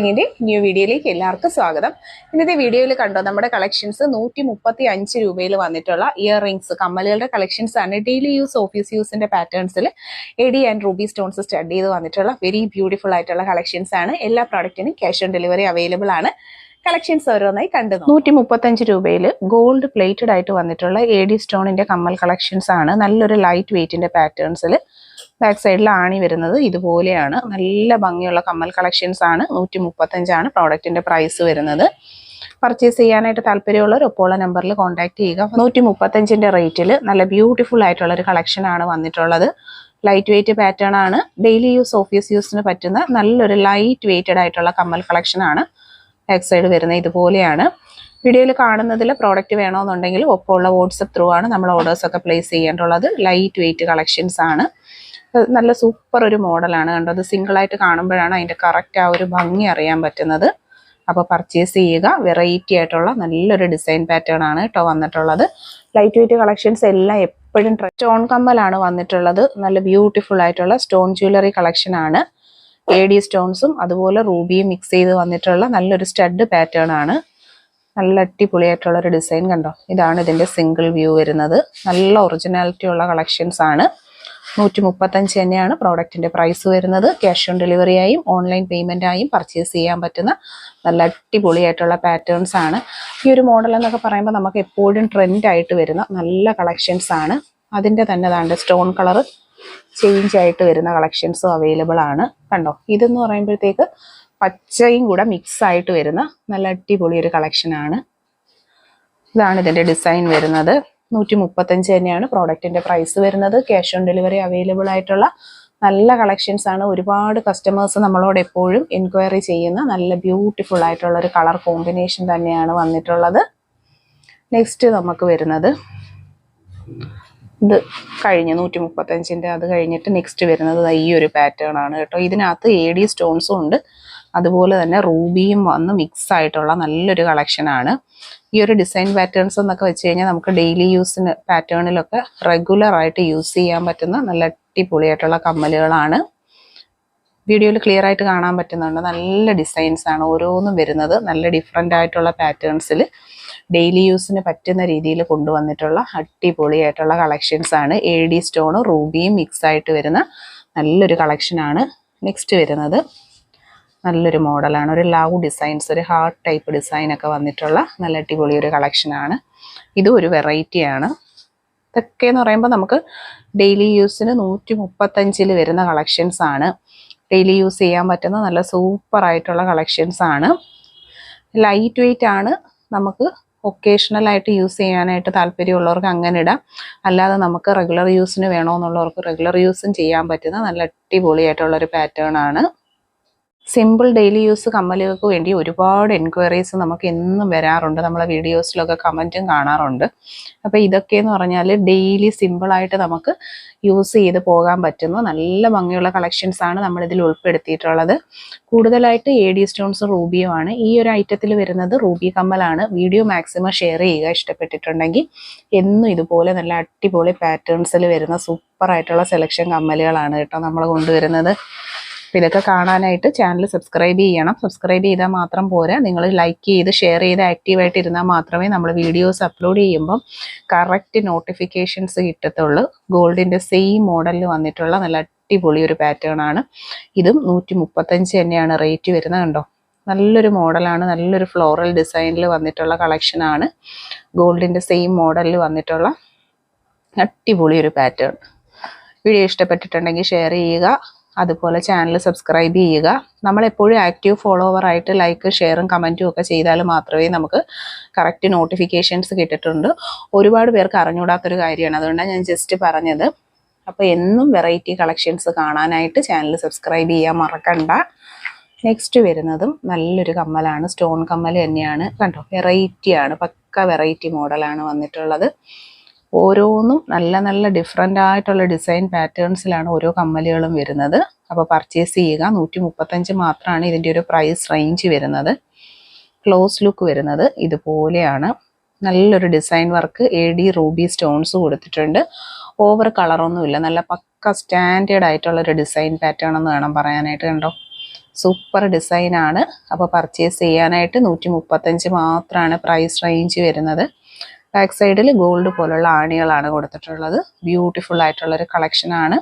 New വീഡിയോയിലേക്ക് എല്ലാവർക്കും സ്വാഗതം. ഇന്നത്തെ വീഡിയോയിൽ കണ്ടോ നമ്മുടെ കളക്ഷൻസ് 135 രൂപയിൽ വന്നിട്ടുള്ള ഇയർ റിംഗ്സ് കമ്മലുകളുടെ കളക്ഷൻസ് ആണ്. ഡെയിലി യൂസ് ഓഫീസ് യൂസിന്റെ പാറ്റേൺസിൽ AD and ruby stones stud ചെയ്ത് വന്നിട്ടുള്ള വെരി ബ്യൂട്ടിഫുൾ ആയിട്ടുള്ള കളക്ഷൻസ് ആണ്. എല്ലാ പ്രോഡക്റ്റിനും ക്യാഷ് ഓൺ ഡെലിവറി അവൈലബിൾ ആണ്. കളക്ഷൻസ് ഓരോന്നായി കണ്ടു. 135 രൂപയിൽ ഗോൾഡ് പ്ലേറ്റഡ് ആയിട്ട് വന്നിട്ടുള്ള എഡി സ്റ്റോണിന്റെ കമ്മൽ കളക്ഷൻസ് ആണ്. നല്ലൊരു ലൈറ്റ് വെയിറ്റിന്റെ പാറ്റേൺസിൽ ബാക്ക് സൈഡിൽ ആണി വരുന്നത് ഇതുപോലെയാണ്. നല്ല ഭംഗിയുള്ള കമ്മൽ കളക്ഷൻസ് ആണ്. 135 ആണ് പ്രോഡക്റ്റിന്റെ പ്രൈസ് വരുന്നത്. പർച്ചേസ് ചെയ്യാനായിട്ട് താല്പര്യമുള്ളവർ ഒപ്പമുള്ള നമ്പറിൽ കോൺടാക്ട് ചെയ്യുക. 135ന്റെ റേറ്റിൽ നല്ല ബ്യൂട്ടിഫുൾ ആയിട്ടുള്ള ഒരു കളക്ഷൻ ആണ് വന്നിട്ടുള്ളത്. ലൈറ്റ് വെയിറ്റ് പാറ്റേൺ ആണ്. ഡെയിലി യൂസ് ഓഫീസ് യൂസിന് പറ്റുന്ന നല്ലൊരു ലൈറ്റ് വെയിറ്റഡ് ആയിട്ടുള്ള കമ്മൽ കളക്ഷൻ ആണ്. ബാക്ക് സൈഡ് വരുന്നത് ഇതുപോലെയാണ്. വീഡിയോയിൽ കാണുന്നതിൽ പ്രോഡക്റ്റ് വേണമെന്നുണ്ടെങ്കിൽ ഒപ്പമുള്ള വാട്സപ്പ് ത്രൂ ആണ് നമ്മൾ ഓർഡേഴ്സ് ഒക്കെ പ്ലേസ് ചെയ്യേണ്ടുള്ളത്. ലൈറ്റ് വെയിറ്റ് കളക്ഷൻസ് ആണ്. നല്ല സൂപ്പർ ഒരു മോഡലാണ് കണ്ടോ. അത് സിംഗിളായിട്ട് കാണുമ്പോഴാണ് അതിൻ്റെ കറക്റ്റ് ആ ഒരു ഭംഗി അറിയാൻ പറ്റുന്നത്. അപ്പോൾ പർച്ചേസ് ചെയ്യുക. വെറൈറ്റി ആയിട്ടുള്ള നല്ലൊരു ഡിസൈൻ പാറ്റേൺ ആണ് കേട്ടോ വന്നിട്ടുള്ളത്. ലൈറ്റ് വെയിറ്റ് കളക്ഷൻസ് എല്ലാം എപ്പോഴും സ്റ്റോൺ കമ്മലാണ് വന്നിട്ടുള്ളത്. നല്ല ബ്യൂട്ടിഫുൾ ആയിട്ടുള്ള സ്റ്റോൺ ജ്വല്ലറി കളക്ഷൻ ആണ്. എഡി സ്റ്റോൺസും അതുപോലെ റൂബിയും മിക്സ് ചെയ്ത് വന്നിട്ടുള്ള നല്ലൊരു സ്റ്റഡ് പാറ്റേൺ ആണ്. നല്ല അടിപൊളിയായിട്ടുള്ള ഒരു ഡിസൈൻ കണ്ടോ. ഇതാണ് ഇതിന്റെ സിംഗിൾ വ്യൂ വരുന്നത്. നല്ല ഒറിജിനാലിറ്റി ഉള്ള കളക്ഷൻസ് ആണ്. 135 തന്നെയാണ് പ്രോഡക്റ്റിന്റെ പ്രൈസ് വരുന്നത്. ക്യാഷ് ഓൺ ഡെലിവറി ആയും ഓൺലൈൻ പേയ്മെന്റ് ആയും പർച്ചേസ് ചെയ്യാൻ പറ്റുന്ന നല്ല അടിപൊളിയായിട്ടുള്ള പാറ്റേൺസ് ആണ്. ഈ ഒരു മോഡൽ എന്നൊക്കെ പറയുമ്പോൾ നമുക്ക് എപ്പോഴും ട്രെൻഡ് ആയിട്ട് വരുന്ന നല്ല കളക്ഷൻസ് ആണ്. അതിന്റെ തന്നെ താണ്ട് സ്റ്റോൺ കളർ ചേഞ്ച് ആയിട്ട് വരുന്ന കളക്ഷൻസും അവൈലബിൾ ആണ്. കണ്ടോ, ഇതെന്ന് പറയുമ്പോഴത്തേക്ക് പച്ചയും കൂടെ മിക്സ് ആയിട്ട് വരുന്ന നല്ല അടിപൊളി ഒരു കളക്ഷൻ ആണ്. ഇതാണ് ഇതിന്റെ ഡിസൈൻ വരുന്നത്. 135 തന്നെയാണ് പ്രോഡക്റ്റിന്റെ പ്രൈസ് വരുന്നത്. ക്യാഷ് ഓൺ ഡെലിവറി അവൈലബിൾ ആയിട്ടുള്ള നല്ല കളക്ഷൻസ് ആണ്. ഒരുപാട് കസ്റ്റമേഴ്സ് നമ്മളോട് എപ്പോഴും എൻക്വയറി ചെയ്യുന്ന നല്ല ബ്യൂട്ടിഫുൾ ആയിട്ടുള്ള ഒരു കളർ കോമ്പിനേഷൻ തന്നെയാണ് വന്നിട്ടുള്ളത്. നെക്സ്റ്റ് നമുക്ക് വരുന്നത് ഇത് കഴിഞ്ഞ് 135ന്റെ അത് കഴിഞ്ഞിട്ട് നെക്സ്റ്റ് വരുന്നത് ഈ ഒരു പാറ്റേൺ ആണ് കേട്ടോ. ഇതിനകത്ത് എഡി സ്റ്റോൺസും ഉണ്ട്, അതുപോലെ തന്നെ റൂബിയും വന്ന് മിക്സ് ആയിട്ടുള്ള നല്ലൊരു കളക്ഷൻ ആണ്. ഈ ഒരു ഡിസൈൻ പാറ്റേൺസ് എന്നൊക്കെ വെച്ച് കഴിഞ്ഞാൽ നമുക്ക് ഡെയിലി യൂസിന് പാറ്റേണിലൊക്കെ റെഗുലർ ആയിട്ട് യൂസ് ചെയ്യാൻ പറ്റുന്ന നല്ല അടിപൊളിയായിട്ടുള്ള കമ്മലുകളാണ്. വീഡിയോയിൽ ക്ലിയർ ആയിട്ട് കാണാൻ പറ്റുന്നുണ്ട്. നല്ല ഡിസൈൻസ് ആണ് ഓരോന്നും വരുന്നത്. നല്ല ഡിഫറെൻ്റ് ആയിട്ടുള്ള പാറ്റേൺസിൽ ഡെയിലി യൂസിന് പറ്റുന്ന രീതിയിൽ കൊണ്ടുവന്നിട്ടുള്ള അടിപൊളിയായിട്ടുള്ള കളക്ഷൻസ് ആണ്. എഡി സ്റ്റോണും റൂബിയും മിക്സ് ആയിട്ട് വരുന്ന നല്ലൊരു കളക്ഷനാണ്. നെക്സ്റ്റ് വരുന്നത് നല്ലൊരു മോഡലാണ്. ഒരു ലവ് ഡിസൈൻസ്, ഒരു ഹാർട്ട് ടൈപ്പ് ഡിസൈൻ ഒക്കെ വന്നിട്ടുള്ള നല്ല അടിപൊളി ഒരു കളക്ഷനാണ്. ഇതും ഒരു വെറൈറ്റിയാണ്. ഇതൊക്കെ എന്ന് പറയുമ്പോൾ നമുക്ക് ഡെയിലി യൂസിന് 135 വരുന്ന കളക്ഷൻസ് ആണ്. ഡെയിലി യൂസ് ചെയ്യാൻ പറ്റുന്ന നല്ല സൂപ്പർ ആയിട്ടുള്ള കളക്ഷൻസ് ആണ്. ലൈറ്റ് വെയിറ്റ് ആണ്. നമുക്ക് ഒക്കേഷണൽ ആയിട്ട് യൂസ് ചെയ്യാനായിട്ട് താല്പര്യമുള്ളവർക്ക് അങ്ങനെ ഇടാം. അല്ലാതെ നമുക്ക് റെഗുലർ യൂസിന് വേണമെന്നുള്ളവർക്ക് റെഗുലർ യൂസും ചെയ്യാൻ പറ്റുന്ന നല്ല അടിപൊളിയായിട്ടുള്ള ഒരു പാറ്റേൺ ആണ്. സിമ്പിൾ ഡെയിലി യൂസ് കമ്മലുകൾക്ക് വേണ്ടി ഒരുപാട് എൻക്വയറീസ് നമുക്ക് എന്നും വരാറുണ്ട്. നമ്മളെ വീഡിയോസിലൊക്കെ കമൻറ്റും കാണാറുണ്ട്. അപ്പോൾ ഇതൊക്കെയെന്ന് പറഞ്ഞാൽ ഡെയിലി സിമ്പിളായിട്ട് നമുക്ക് യൂസ് ചെയ്ത് പോകാൻ പറ്റുന്ന നല്ല ഭംഗിയുള്ള കളക്ഷൻസ് ആണ് നമ്മളിതിൽ ഉൾപ്പെടുത്തിയിട്ടുള്ളത്. കൂടുതലായിട്ട് എഡി സ്റ്റോൺസും റൂബിയുമാണ്. ഈ ഒരു ഐറ്റത്തിൽ വരുന്നത് റൂബി കമ്മലാണ്. വീഡിയോ മാക്സിമം ഷെയർ ചെയ്യുക ഇഷ്ടപ്പെട്ടിട്ടുണ്ടെങ്കിൽ. എന്നും ഇതുപോലെ നല്ല അടിപൊളി പാറ്റേൺസിൽ വരുന്ന സൂപ്പർ ആയിട്ടുള്ള സെലക്ഷൻ കമ്മലുകളാണ് കേട്ടോ നമ്മൾ കൊണ്ടുവരുന്നത്. അപ്പോൾ ഇതൊക്കെ കാണാനായിട്ട് ചാനൽ സബ്സ്ക്രൈബ് ചെയ്യണം. സബ്സ്ക്രൈബ് ചെയ്താൽ മാത്രം പോരാ, നിങ്ങൾ ലൈക്ക് ചെയ്ത് ഷെയർ ചെയ്ത് ആക്റ്റീവായിട്ട് ഇരുന്നാൽ മാത്രമേ നമ്മൾ വീഡിയോസ് അപ്ലോഡ് ചെയ്യുമ്പം കറക്റ്റ് നോട്ടിഫിക്കേഷൻസ് കിട്ടത്തുള്ളൂ. ഗോൾഡിൻ്റെ സെയിം മോഡലിൽ വന്നിട്ടുള്ള നല്ല അടിപൊളി ഒരു പാറ്റേൺ ആണ്. ഇതും 135 തന്നെയാണ് റേറ്റ് വരുന്നത്. കണ്ടോ, നല്ലൊരു മോഡലാണ്. നല്ലൊരു ഫ്ലോറൽ ഡിസൈനിൽ വന്നിട്ടുള്ള കളക്ഷനാണ്. ഗോൾഡിൻ്റെ സെയിം മോഡലിൽ വന്നിട്ടുള്ള അടിപൊളി ഒരു പാറ്റേൺ. വീഡിയോ ഇഷ്ടപ്പെട്ടിട്ടുണ്ടെങ്കിൽ ഷെയർ ചെയ്യുക. അതുപോലെ ചാനൽ സബ്സ്ക്രൈബ് ചെയ്യുക. നമ്മളെപ്പോഴും ആക്റ്റീവ് ഫോളോവറായിട്ട് ലൈക്ക് ഷെയറും കമൻറ്റും ഒക്കെ ചെയ്താൽ മാത്രമേ നമുക്ക് കറക്റ്റ് നോട്ടിഫിക്കേഷൻസ് കിട്ടിയിട്ടുണ്ട്. ഒരുപാട് പേർക്ക് അറിഞ്ഞുകൂടാത്തൊരു കാര്യമാണ്, അതുകൊണ്ടാണ് ഞാൻ ജസ്റ്റ് പറഞ്ഞത്. അപ്പോൾ എന്നും വെറൈറ്റി കളക്ഷൻസ് കാണാനായിട്ട് ചാനൽ സബ്സ്ക്രൈബ് ചെയ്യാൻ മറക്കണ്ട. നെക്സ്റ്റ് വരുന്നതും നല്ലൊരു കമ്മലാണ്. സ്റ്റോൺ കമ്മൽ തന്നെയാണ്. കണ്ടോ, വെറൈറ്റിയാണ്. പക്ക വെറൈറ്റി മോഡലാണ് വന്നിട്ടുള്ളത്. ഓരോന്നും നല്ല നല്ല ഡിഫറെൻ്റ് ആയിട്ടുള്ള ഡിസൈൻ പാറ്റേൺസിലാണ് ഓരോ കമ്മലുകളും വരുന്നത്. അപ്പോൾ പർച്ചേസ് ചെയ്യുക. 135 മാത്രമാണ് ഇതിൻ്റെ ഒരു പ്രൈസ് റേഞ്ച് വരുന്നത്. ക്ലോസ് ലുക്ക് വരുന്നത് ഇതുപോലെയാണ്. നല്ലൊരു design work AD ruby stones കൊടുത്തിട്ടുണ്ട്. ഓവർ കളറൊന്നുമില്ല. നല്ല പക്ക സ്റ്റാൻഡേർഡ് ആയിട്ടുള്ളൊരു ഡിസൈൻ പാറ്റേൺ എന്ന് വേണം പറയാനായിട്ട്. കണ്ടോ, സൂപ്പർ ഡിസൈനാണ്. അപ്പോൾ പർച്ചേസ് ചെയ്യാനായിട്ട് 135 മാത്രമാണ് പ്രൈസ് റേഞ്ച് വരുന്നത്. ബാക്ക് സൈഡിൽ ഗോൾഡ് പോലുള്ള ആണികളാണ് കൊടുത്തിട്ടുള്ളത്. ബ്യൂട്ടിഫുൾ ആയിട്ടുള്ളൊരു കളക്ഷനാണ്.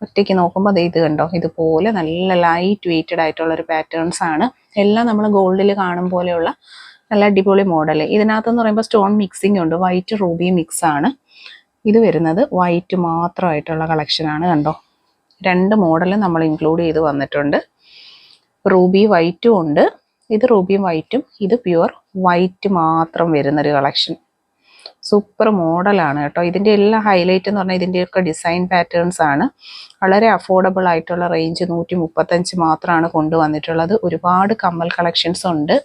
ഒറ്റയ്ക്ക് നോക്കുമ്പോൾ അത് ഇത് കണ്ടോ, ഇതുപോലെ നല്ല ലൈറ്റ് വെയ്റ്റഡ് ആയിട്ടുള്ളൊരു പാറ്റേൺസ് ആണ്. എല്ലാം നമ്മൾ ഗോൾഡിൽ കാണും പോലെയുള്ള നല്ല അടിപൊളി മോഡൽ. ഇതിനകത്തെന്ന് പറയുമ്പോൾ സ്റ്റോൺ മിക്സിംഗ് ഉണ്ട്. വൈറ്റ് റൂബി മിക്സ് ആണ് ഇത് വരുന്നത്. വൈറ്റ് മാത്രമായിട്ടുള്ള കളക്ഷനാണ്. കണ്ടോ, 2 മോഡൽ നമ്മൾ ഇൻക്ലൂഡ് ചെയ്ത് വന്നിട്ടുണ്ട്. റൂബി വൈറ്റും ഉണ്ട്. ഇത് റൂബിയും വൈറ്റും, ഇത് പ്യുവർ വൈറ്റ് മാത്രം വരുന്നൊരു കളക്ഷൻ. സൂപ്പർ മോഡലാണ് കേട്ടോ. ഇതിൻ്റെ എല്ലാ ഹൈലൈറ്റ് എന്ന് പറഞ്ഞാൽ ഇതിൻ്റെയൊക്കെ ഡിസൈൻ പാറ്റേൺസ് ആണ്. വളരെ അഫോർഡബിൾ ആയിട്ടുള്ള റേഞ്ച് 135 മാത്രമാണ് കൊണ്ടുവന്നിട്ടുള്ളത്. ഒരുപാട് കമ്മൽ കളക്ഷൻസ് ഉണ്ട്.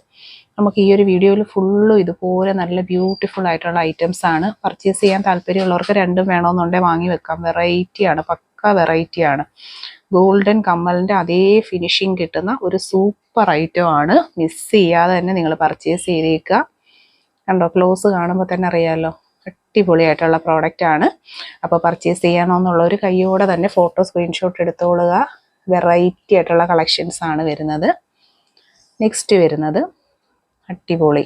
നമുക്ക് ഈ ഒരു വീഡിയോയിൽ ഫുള്ളും ഇതുപോലെ നല്ല ബ്യൂട്ടിഫുൾ ആയിട്ടുള്ള ഐറ്റംസ് ആണ്. പർച്ചേസ് ചെയ്യാൻ താല്പര്യമുള്ളവർക്ക് രണ്ടും വേണമെന്നുണ്ടെങ്കിൽ വാങ്ങി വെക്കാം. വെറൈറ്റിയാണ്, പക്ക വെറൈറ്റിയാണ്. ഗോൾഡൻ കമ്മലിൻ്റെ അതേ ഫിനിഷിങ് കിട്ടുന്ന ഒരു സൂപ്പർ ഐറ്റം ആണ്. മിസ് ചെയ്യാതെ തന്നെ നിങ്ങൾ പർച്ചേസ് ചെയ്തേക്കുക. കണ്ടോ, ക്ലോസ് കാണുമ്പോൾ തന്നെ അറിയാമല്ലോ, അടിപൊളിയായിട്ടുള്ള പ്രോഡക്റ്റ് ആണ്. അപ്പോൾ പർച്ചേസ് ചെയ്യണമെന്നുള്ളൊരു കയ്യോടെ തന്നെ ഫോട്ടോ സ്ക്രീൻഷോട്ട് എടുത്തോളുക. വെറൈറ്റി ആയിട്ടുള്ള കളക്ഷൻസ് ആണ് വരുന്നത്. നെക്സ്റ്റ് വരുന്നത് അടിപൊളി,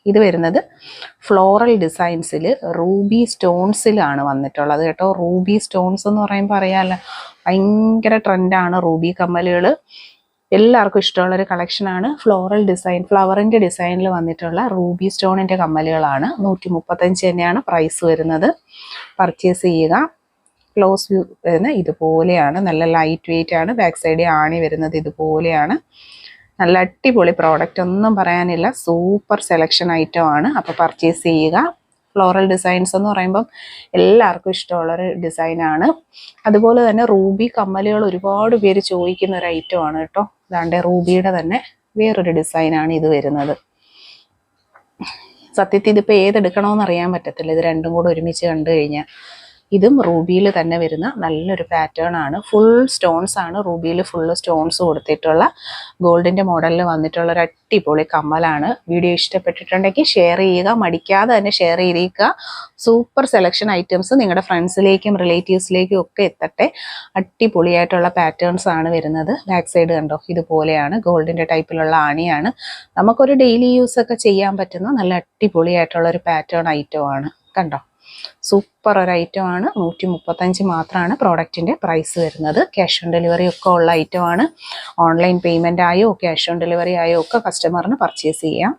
ഇത് വരുന്നത് ഫ്ലോറൽ ഡിസൈൻസിൽ റൂബി സ്റ്റോൺസിലാണ് വന്നിട്ടുള്ളത് കേട്ടോ. റൂബി സ്റ്റോൺസ് എന്ന് പറയുമ്പോൾ അറിയാമല്ലോ, ഭയങ്കര ട്രെൻഡാണ് റൂബി കമ്മലുകൾ. എല്ലാവർക്കും ഇഷ്ടമുള്ളൊരു കളക്ഷനാണ്. ഫ്ലോറൽ ഡിസൈൻ, ഫ്ലവറിൻ്റെ ഡിസൈനിൽ വന്നിട്ടുള്ള റൂബി സ്റ്റോണിൻ്റെ കമ്മലുകളാണ്. 135 തന്നെയാണ് പ്രൈസ് വരുന്നത്. പർച്ചേസ് ചെയ്യുക. ക്ലോസ് വ്യൂ വരുന്നത് ഇതുപോലെയാണ്. നല്ല ലൈറ്റ് വെയിറ്റ് ആണ്. ബാക്ക് സൈഡിൽ ആണി വരുന്നത് ഇതുപോലെയാണ്. നല്ല അടിപൊളി പ്രോഡക്റ്റ്, ഒന്നും പറയാനില്ല. സൂപ്പർ സെലക്ഷൻ ഐറ്റം ആണ്. അപ്പോൾ പർച്ചേസ് ചെയ്യുക. ഫ്ലോറൽ ഡിസൈൻസ് എന്ന് പറയുമ്പം എല്ലാവർക്കും ഇഷ്ടമുള്ളൊരു ഡിസൈനാണ്. അതുപോലെ തന്നെ റൂബി കമ്മലുകൾ ഒരുപാട് പേര് ചോദിക്കുന്ന ഒരു ഐറ്റം ആണ് കേട്ടോ. അതാണ്ട് റൂബിയുടെ തന്നെ വേറൊരു ഡിസൈനാണ് ഇത് വരുന്നത്. സത്യത്തിൽ ഇതിപ്പോൾ ഏതെടുക്കണമെന്ന് അറിയാൻ പറ്റത്തില്ല, ഇത് രണ്ടും കൂടെ ഒരുമിച്ച് കണ്ടു കഴിഞ്ഞാൽ. ഇതും റൂബിയിൽ തന്നെ വരുന്ന നല്ലൊരു പാറ്റേൺ ആണ്. ഫുൾ സ്റ്റോൺസ് ആണ്. റൂബിയിൽ ഫുള്ള് സ്റ്റോൺസ് കൊടുത്തിട്ടുള്ള ഗോൾഡിൻ്റെ മോഡലിൽ വന്നിട്ടുള്ള ഒരു അടിപൊളി കമ്മലാണ്. വീഡിയോ ഇഷ്ടപ്പെട്ടിട്ടുണ്ടെങ്കിൽ ഷെയർ ചെയ്യുക. മടിക്കാതെ തന്നെ ഷെയർ ചെയ്തേക്കുക. സൂപ്പർ സെലക്ഷൻ ഐറ്റംസ് നിങ്ങളുടെ ഫ്രണ്ട്സിലേക്കും റിലേറ്റീവ്സിലേക്കും ഒക്കെ എത്തട്ടെ. അടിപൊളിയായിട്ടുള്ള പാറ്റേൺസ് ആണ് വരുന്നത്. ബാക്ക് സൈഡ് കണ്ടോ, ഇതുപോലെയാണ്. ഗോൾഡിൻ്റെ ടൈപ്പിലുള്ള ആണിയാണ്. നമുക്കൊരു ഡെയിലി യൂസ് ഒക്കെ ചെയ്യാൻ പറ്റുന്ന നല്ല അടിപൊളിയായിട്ടുള്ള ഒരു പാറ്റേൺ ഐറ്റം ആണ്. കണ്ടോ, സൂപ്പർ ഒരു ഐറ്റം ആണ്. 135 മാത്രമാണ് പ്രോഡക്റ്റിൻ്റെ പ്രൈസ് വരുന്നത്. ക്യാഷ് ഓൺ ഡെലിവറി ഒക്കെ ഉള്ള ഐറ്റം ആണ്. ഓൺലൈൻ പേയ്മെൻ്റ് ആയോ ക്യാഷ് ഓൺ ഡെലിവറി ആയോ ഒക്കെ കസ്റ്റമറിന് പർച്ചേസ് ചെയ്യാം.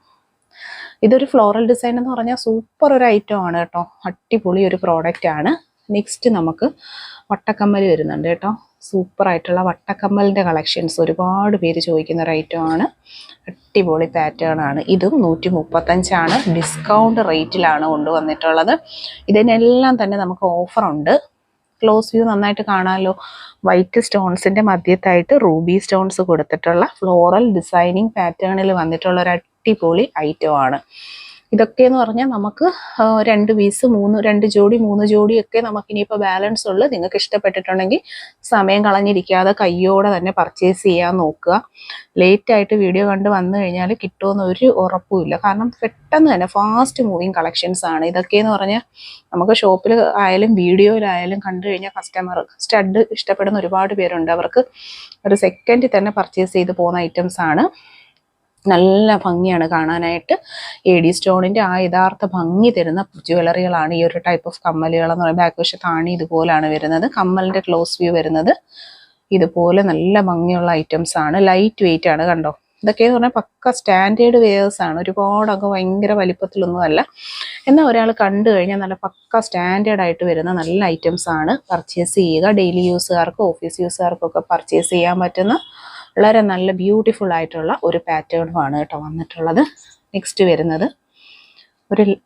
ഇതൊരു ഫ്ലോറൽ ഡിസൈൻ എന്ന് പറഞ്ഞാൽ സൂപ്പർ ഒരു ഐറ്റം ആണ് കേട്ടോ. അടിപൊളി ഒരു പ്രോഡക്റ്റ് ആണ്. നെക്സ്റ്റ് നമുക്ക് വട്ടക്കമ്മൽ വരുന്നുണ്ട് കേട്ടോ. സൂപ്പർ ആയിട്ടുള്ള വട്ടക്കമ്മലിൻ്റെ കളക്ഷൻസ് ഒരുപാട് പേര് ചോദിക്കുന്ന ഒരു ഐറ്റം ആണ്. അടിപൊളി പാറ്റേൺ ആണ്. ഇതും 135 ആണ്. ഡിസ്കൗണ്ട് റേറ്റിലാണ് കൊണ്ടുവന്നിട്ടുള്ളത്. ഇതിനെല്ലാം തന്നെ നമുക്ക് ഓഫറുണ്ട്. ക്ലോസ് വ്യൂ നന്നായിട്ട് കാണാമല്ലോ. വൈറ്റ് സ്റ്റോൺസിൻ്റെ മധ്യത്തായിട്ട് റൂബി സ്റ്റോൺസ് കൊടുത്തിട്ടുള്ള ഫ്ലോറൽ ഡിസൈനിങ് പാറ്റേണിൽ വന്നിട്ടുള്ള ഒരു അടിപൊളി ഐറ്റം ആണ്. ഇതൊക്കെയെന്ന് പറഞ്ഞാൽ നമുക്ക് 2 പീസ് 2 ജോഡി 3 ജോഡിയൊക്കെ നമുക്കിനിയിപ്പോൾ ബാലൻസ് ഉള്ളു. നിങ്ങൾക്ക് ഇഷ്ടപ്പെട്ടിട്ടുണ്ടെങ്കിൽ സമയം കളഞ്ഞിരിക്കാതെ കയ്യോടെ തന്നെ പർച്ചേസ് ചെയ്യാൻ നോക്കുക. ലേറ്റായിട്ട് വീഡിയോ കണ്ട് വന്നു കഴിഞ്ഞാൽ കിട്ടുമെന്ന് ഒരു ഉറപ്പുമില്ല. കാരണം പെട്ടെന്ന് തന്നെ ഫാസ്റ്റ് മൂവിങ് കളക്ഷൻസ് ആണ്. ഇതൊക്കെയെന്ന് പറഞ്ഞാൽ നമുക്ക് ഷോപ്പിൽ ആയാലും വീഡിയോയിലായാലും കണ്ടു കഴിഞ്ഞാൽ സ്റ്റഡ് ഇഷ്ടപ്പെടുന്ന ഒരുപാട് പേരുണ്ട്. അവർക്ക് ഒരു സെക്കൻഡിൽ തന്നെ പർച്ചേസ് ചെയ്ത് പോകുന്ന ഐറ്റംസ് ആണ്. നല്ല ഭംഗിയാണ് കാണാനായിട്ട്. AD സ്റ്റോണിൻ്റെ ആ യഥാർത്ഥ ഭംഗി തരുന്ന ജ്വല്ലറികളാണ് ഈ ഒരു ടൈപ്പ് ഓഫ് കമ്മലുകൾ എന്ന് പറയുമ്പോൾ. ബാക്ക് വശത്ത് ആണി ഇതുപോലാണ് വരുന്നത്. കമ്മലിൻ്റെ ക്ലോസ് വ്യൂ വരുന്നത് ഇതുപോലെ നല്ല ഭംഗിയുള്ള ഐറ്റംസ് ആണ്. ലൈറ്റ് വെയിറ്റ് ആണ്. കണ്ടോ, ഇതൊക്കെയെന്ന് പറഞ്ഞാൽ പക്ക സ്റ്റാൻഡേർഡ് വെയേഴ്സ് ആണ്. ഒരുപാടൊക്കെ ഭയങ്കര വലിപ്പത്തിലൊന്നുമല്ല. എന്നാൽ ഒരാൾ കണ്ടു കഴിഞ്ഞാൽ നല്ല പക്ക സ്റ്റാൻഡേർഡ് ആയിട്ട് വരുന്ന നല്ല ഐറ്റംസ് ആണ്. പർച്ചേസ് ചെയ്യുക. ഡെയിലി യൂസുകാർക്കും ഓഫീസ് യൂസുകാർക്കും ഒക്കെ പർച്ചേസ് ചെയ്യാൻ പറ്റുന്ന വളരെ നല്ല ബ്യൂട്ടിഫുൾ ആയിട്ടുള്ള ഒരു പാറ്റേണുമാണ് കേട്ടോ വന്നിട്ടുള്ളത്. നെക്സ്റ്റ് വരുന്നത്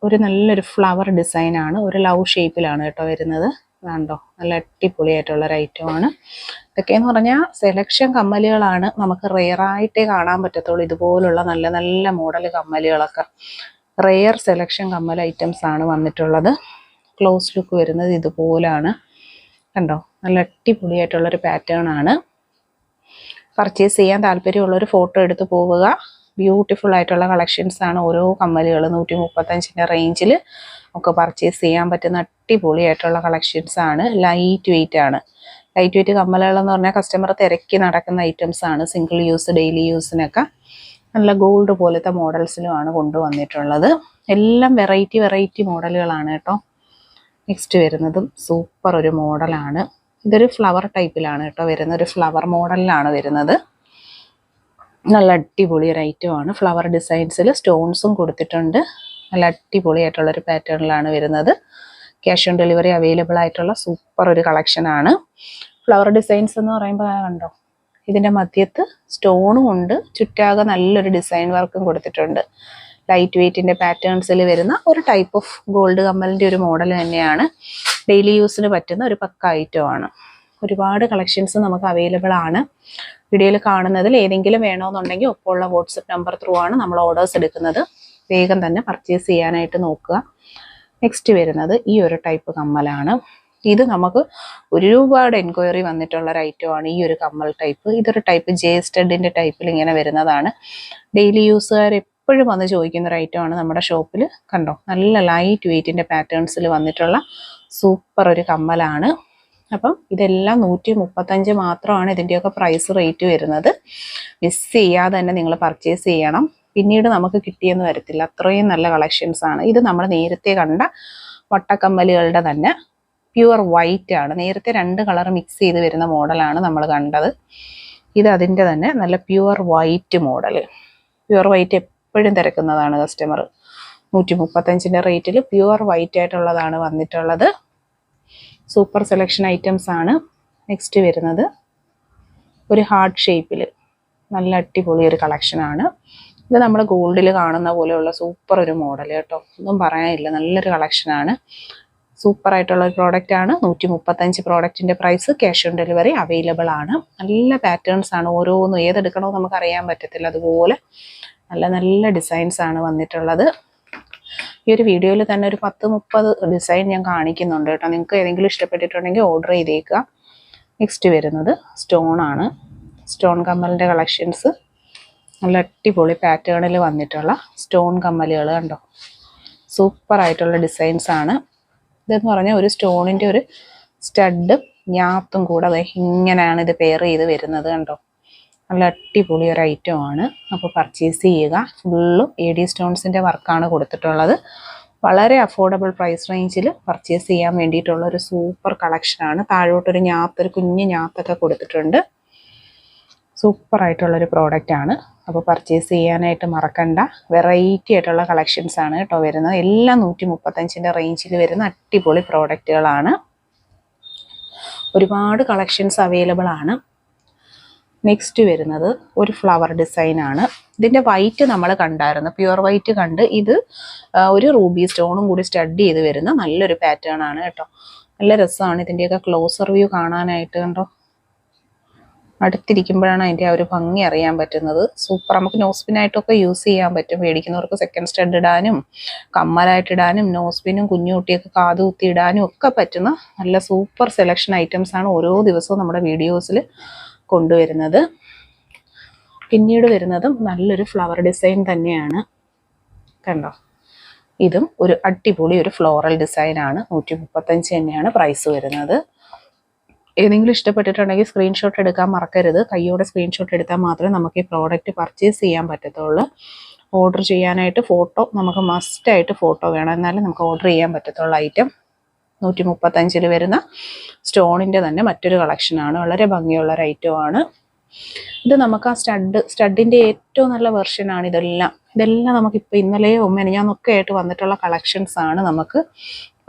ഒരു നല്ലൊരു ഫ്ലവർ ഡിസൈനാണ്. ഒരു ലവ് ഷേപ്പിലാണ് കേട്ടോ വരുന്നത്. കണ്ടോ, നല്ല അടിപൊളിയായിട്ടുള്ളൊരു ഐറ്റമാണ്. ഇതൊക്കെയെന്ന് പറഞ്ഞാൽ സെലക്ഷൻ കമ്മലുകളാണ്. നമുക്ക് റെയറായിട്ടേ കാണാൻ പറ്റത്തുള്ളൂ. ഇതുപോലുള്ള നല്ല നല്ല മോഡൽ കമ്മലുകളൊക്കെ റെയർ സെലക്ഷൻ കമ്മൽ ഐറ്റംസ് ആണ് വന്നിട്ടുള്ളത്. ക്ലോസ് ലുക്ക് വരുന്നത് ഇതുപോലാണ്. കണ്ടോ, നല്ല അടിപൊളിയായിട്ടുള്ളൊരു പാറ്റേൺ ആണ്. പർച്ചേസ് ചെയ്യാൻ താല്പര്യമുള്ളൊരു ഫോട്ടോ എടുത്ത് പോവുക. ബ്യൂട്ടിഫുൾ ആയിട്ടുള്ള കളക്ഷൻസ് ആണ്. ഓരോ കമ്മലുകൾ 135 റേഞ്ചിൽ ഒക്കെ പർച്ചേസ് ചെയ്യാൻ പറ്റുന്ന അടിപൊളിയായിട്ടുള്ള കളക്ഷൻസ് ആണ്. ലൈറ്റ് വെയിറ്റ് ആണ്. ലൈറ്റ് വെയിറ്റ് കമ്മലുകൾ എന്ന് പറഞ്ഞാൽ കസ്റ്റമർ തിരക്കി നടക്കുന്ന ഐറ്റംസ് ആണ്. സിംഗിൾ യൂസ്, ഡെയിലി യൂസിനൊക്കെ നല്ല ഗോൾഡ് പോലത്തെ മോഡൽസിലുമാണ് കൊണ്ടുവന്നിട്ടുള്ളത്. എല്ലാം വെറൈറ്റി മോഡലുകളാണ് കേട്ടോ. നെക്സ്റ്റ് വരുന്നതും സൂപ്പർ ഒരു മോഡലാണ്. ഇതൊരു ഫ്ലവർ ടൈപ്പിലാണ് കേട്ടോ വരുന്നത്. ഒരു ഫ്ലവർ മോഡലിലാണ് വരുന്നത്. നല്ല അടിപൊളി ഒരു ഐറ്റമാണ്. ഫ്ലവർ ഡിസൈൻസിൽ സ്റ്റോൺസും കൊടുത്തിട്ടുണ്ട്. നല്ല അടിപൊളിയായിട്ടുള്ളൊരു പാറ്റേണിലാണ് വരുന്നത്. ക്യാഷ് ഓൺ ഡെലിവറി അവൈലബിൾ ആയിട്ടുള്ള സൂപ്പർ ഒരു കളക്ഷനാണ്. ഫ്ലവർ ഡിസൈൻസ് എന്ന് പറയുമ്പോൾ കണ്ടോ, ഇതിൻ്റെ മധ്യത്ത് സ്റ്റോണും ഉണ്ട്, ചുറ്റാകെ നല്ലൊരു ഡിസൈൻ വർക്കും കൊടുത്തിട്ടുണ്ട്. ലൈറ്റ് വെയ്റ്റിൻ്റെ പാറ്റേൺസിൽ വരുന്ന ഒരു ടൈപ്പ് ഓഫ് ഗോൾഡ് കമ്മലിൻ്റെ ഒരു മോഡൽ തന്നെയാണ്. ഡെയിലി യൂസിന് പറ്റുന്ന ഒരു പക്ക ഐറ്റമാണ്. ഒരുപാട് കളക്ഷൻസ് നമുക്ക് അവൈലബിൾ ആണ്. വീഡിയോയിൽ കാണുന്നതിൽ ഏതെങ്കിലും വേണമെന്നുണ്ടെങ്കിൽ ഒപ്പമുള്ള വാട്സപ്പ് നമ്പർ ത്രൂ ആണ് നമ്മൾ ഓർഡേഴ്സ് എടുക്കുന്നത്. വേഗം തന്നെ പർച്ചേസ് ചെയ്യാനായിട്ട് നോക്കുക. നെക്സ്റ്റ് വരുന്നത് ഈ ഒരു ടൈപ്പ് കമ്മലാണ്. ഇത് നമുക്ക് ഒരുപാട് എൻക്വയറി വന്നിട്ടുള്ള ഒരു ഐറ്റമാണ് ഈ ഒരു കമ്മൽ ടൈപ്പ്. ഇതൊരു ടൈപ്പ് ജെ സ്റ്റഡിൻ്റെ ടൈപ്പിൽ ഇങ്ങനെ വരുന്നതാണ്. ഡെയിലി യൂസുകാർ എപ്പോഴും വന്ന് ചോദിക്കുന്ന ഒരു ഐറ്റമാണ് നമ്മുടെ ഷോപ്പിൽ. കണ്ടോ, നല്ല ലൈറ്റ് വെയ്റ്റിൻ്റെ പാറ്റേൺസിൽ വന്നിട്ടുള്ള സൂപ്പർ ഒരു കമ്മലാണ്. അപ്പം ഇതെല്ലാം 135 മാത്രമാണ് ഇതിൻ്റെയൊക്കെ പ്രൈസ് റേറ്റ് വരുന്നത്. മിസ് ചെയ്യാതെ തന്നെ നിങ്ങൾ പർച്ചേസ് ചെയ്യണം. പിന്നീട് നമുക്ക് കിട്ടിയെന്ന് വരത്തില്ല, അത്രയും നല്ല കളക്ഷൻസ് ആണ്. ഇത് നമ്മൾ നേരത്തെ കണ്ട വട്ടക്കമ്മലുകളുടെ തന്നെ പ്യുവർ വൈറ്റ് ആണ്. നേരത്തെ 2 കളർ മിക്സ് ചെയ്ത് വരുന്ന മോഡലാണ് നമ്മൾ കണ്ടത്. ഇത് അതിൻ്റെ തന്നെ നല്ല pure white model. Pure white എപ്പോഴും തിരക്കുന്നതാണ് കസ്റ്റമർ. 135ൻ്റെ റേറ്റിൽ പ്യുവർ വൈറ്റ് ആയിട്ടുള്ളതാണ് വന്നിട്ടുള്ളത്. സൂപ്പർ സെലക്ഷൻ ഐറ്റംസ് ആണ്. നെക്സ്റ്റ് വരുന്നത് ഒരു ഹാർട്ട് ഷേപ്പിൽ നല്ല അടിപൊളി ഒരു കളക്ഷനാണ്. ഇത് നമ്മൾ ഗോൾഡിൽ കാണുന്ന പോലെയുള്ള സൂപ്പർ ഒരു മോഡൽ കേട്ടോ, ഒന്നും പറയാനില്ല. നല്ലൊരു കളക്ഷനാണ്. സൂപ്പർ ആയിട്ടുള്ള ഒരു പ്രോഡക്റ്റ് ആണ്. 135 പ്രോഡക്റ്റിൻ്റെ price. Cash on delivery available ആണ്. നല്ല പാറ്റേൺസ് ആണ്. ഓരോന്നും ഏതെടുക്കണമെന്ന് നമുക്ക് അറിയാൻ പറ്റത്തില്ല. അതുപോലെ നല്ല നല്ല ഡിസൈൻസ് ആണ് വന്നിട്ടുള്ളത്. ഈ ഒരു വീഡിയോയിൽ തന്നെ ഒരു 10-30 ഡിസൈൻ ഞാൻ കാണിക്കുന്നുണ്ട് കേട്ടോ. നിങ്ങൾക്ക് ഏതെങ്കിലും ഇഷ്ടപ്പെട്ടിട്ടുണ്ടെങ്കിൽ ഓർഡർ ചെയ്തേക്കുക. നെക്സ്റ്റ് വരുന്നത് സ്റ്റോൺ ആണ്. സ്റ്റോൺ കമ്മലിൻ്റെ കളക്ഷൻസ് നല്ല അടിപൊളി പാറ്റേണിൽ വന്നിട്ടുള്ള സ്റ്റോൺ കമ്മലുകൾ കണ്ടോ, സൂപ്പർ ആയിട്ടുള്ള ഡിസൈൻസ് ആണ്. ഇതെന്ന് പറഞ്ഞാൽ ഒരു സ്റ്റോണിൻ്റെ ഒരു സ്റ്റഡും ഞാത്തും കൂടെ ഇങ്ങനെയാണ് ഇത് പെയർ ചെയ്ത് വരുന്നത് കണ്ടോ. നല്ല അടിപൊളി ഒരു ഐറ്റം ആണ്. അപ്പോൾ പർച്ചേസ് ചെയ്യുക. ഫുള്ളും AD സ്റ്റോൺസിൻ്റെ വർക്കാണ് കൊടുത്തിട്ടുള്ളത്. വളരെ അഫോർഡബിൾ പ്രൈസ് റേഞ്ചിൽ പർച്ചേസ് ചെയ്യാൻ വേണ്ടിയിട്ടുള്ള ഒരു സൂപ്പർ കളക്ഷനാണ്. താഴോട്ടൊരു ഒരു കുഞ്ഞ് ഞാത്തൊക്കെ കൊടുത്തിട്ടുണ്ട്. സൂപ്പർ ആയിട്ടുള്ളൊരു പ്രോഡക്റ്റാണ്. അപ്പോൾ പർച്ചേസ് ചെയ്യാനായിട്ട് മറക്കണ്ട. വെറൈറ്റി ആയിട്ടുള്ള കളക്ഷൻസ് ആണ് കേട്ടോ വരുന്നത്. എല്ലാം 135ൻ്റെ റേഞ്ചിൽ വരുന്ന അടിപൊളി പ്രോഡക്റ്റുകളാണ്. ഒരുപാട് കളക്ഷൻസ് അവൈലബിൾ ആണ്. നെക്സ്റ്റ് വരുന്നത് ഒരു ഫ്ലവർ ഡിസൈൻ ആണ്. ഇതിൻ്റെ വൈറ്റ് നമ്മൾ കണ്ടായിരുന്നു, പ്യുവർ വൈറ്റ് കണ്ട്. ഇത് ഒരു റൂബി സ്റ്റോണും കൂടി സ്റ്റഡ് ചെയ്ത് വരുന്ന നല്ലൊരു പാറ്റേൺ ആണ് കേട്ടോ. നല്ല രസമാണ് ഇതിൻ്റെയൊക്കെ ക്ലോസർ വ്യൂ കാണാനായിട്ട് കണ്ടോ. അടുത്തിരിക്കുമ്പോഴാണ് അതിൻ്റെ ആ ഒരു ഭംഗി അറിയാൻ പറ്റുന്നത്. സൂപ്പർ. നമുക്ക് നോസ്പിനായിട്ടൊക്കെ യൂസ് ചെയ്യാൻ പറ്റും. മേടിക്കുന്നവർക്ക് സെക്കൻഡ് സ്റ്റഡ് ഇടാനും കമ്മലായിട്ട് ഇടാനും നോസ്പിനും കുഞ്ഞുകുട്ടിയൊക്കെ കാത് കുത്തി ഇടാനും ഒക്കെ പറ്റുന്ന നല്ല സൂപ്പർ സെലക്ഷൻ ഐറ്റംസ് ആണ് ഓരോ ദിവസവും നമ്മുടെ വീഡിയോസിൽ കൊണ്ടുവരുന്നത്. പിന്നീട് വരുന്നതും നല്ലൊരു ഫ്ലവർ ഡിസൈൻ തന്നെയാണ് കണ്ടോ. ഇതും ഒരു അടിപൊളി ഒരു ഫ്ലോറൽ ഡിസൈൻ ആണ്. 135 തന്നെയാണ് പ്രൈസ് വരുന്നത്. ഏതെങ്കിലും ഇഷ്ടപ്പെട്ടിട്ടുണ്ടെങ്കിൽ സ്ക്രീൻഷോട്ട് എടുക്കാൻ മറക്കരുത്. കയ്യോടെ സ്ക്രീൻഷോട്ട് എടുത്താൽ മാത്രമേ നമുക്ക് ഈ പ്രോഡക്റ്റ് പർച്ചേസ് ചെയ്യാൻ പറ്റത്തുള്ളൂ. ഓർഡർ ചെയ്യാനായിട്ട് ഫോട്ടോ നമുക്ക് മസ്റ്റായിട്ട് ഫോട്ടോ വേണം, എന്നാലും നമുക്ക് ഓർഡർ ചെയ്യാൻ പറ്റത്തുള്ള ഐറ്റം. 135 വരുന്ന സ്റ്റോണിൻ്റെ തന്നെ മറ്റൊരു കളക്ഷനാണ്. വളരെ ഭംഗിയുള്ളൊരു ഐറ്റമാണ്. ഇത് നമുക്ക് ആ സ്റ്റഡിൻ്റെ ഏറ്റവും നല്ല വെർഷനാണ് ഇതെല്ലാം നമുക്കിപ്പോൾ ഇന്നലെയോ മെനഞ്ഞാന്നൊക്കെ ആയിട്ട് വന്നിട്ടുള്ള കളക്ഷൻസ് ആണ്. നമുക്ക്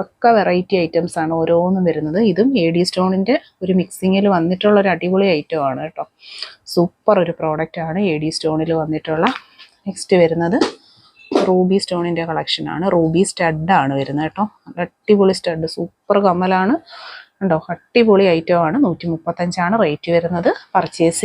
പക്ക വെറൈറ്റി ഐറ്റംസ് ആണ് ഓരോന്നും വരുന്നത്. ഇതും AD സ്റ്റോണിൻ്റെ ഒരു മിക്സിങ്ങിൽ വന്നിട്ടുള്ള ഒരു അടിപൊളി ഐറ്റമാണ് കേട്ടോ. സൂപ്പർ ഒരു പ്രോഡക്റ്റ് ആണ് AD സ്റ്റോണിൽ വന്നിട്ടുള്ള. നെക്സ്റ്റ് വരുന്നത് റൂബി സ്റ്റോണിൻ്റെ കളക്ഷനാണ്. റൂബി സ്റ്റഡാണ് വരുന്നത് കേട്ടോ. അടിപൊളി സ്റ്റഡ്, സൂപ്പർ കമ്മലാണ് കണ്ടോ. അടിപൊളി ഐറ്റമാണ്. 135 റേറ്റ് വരുന്നത്. പർച്ചേസ്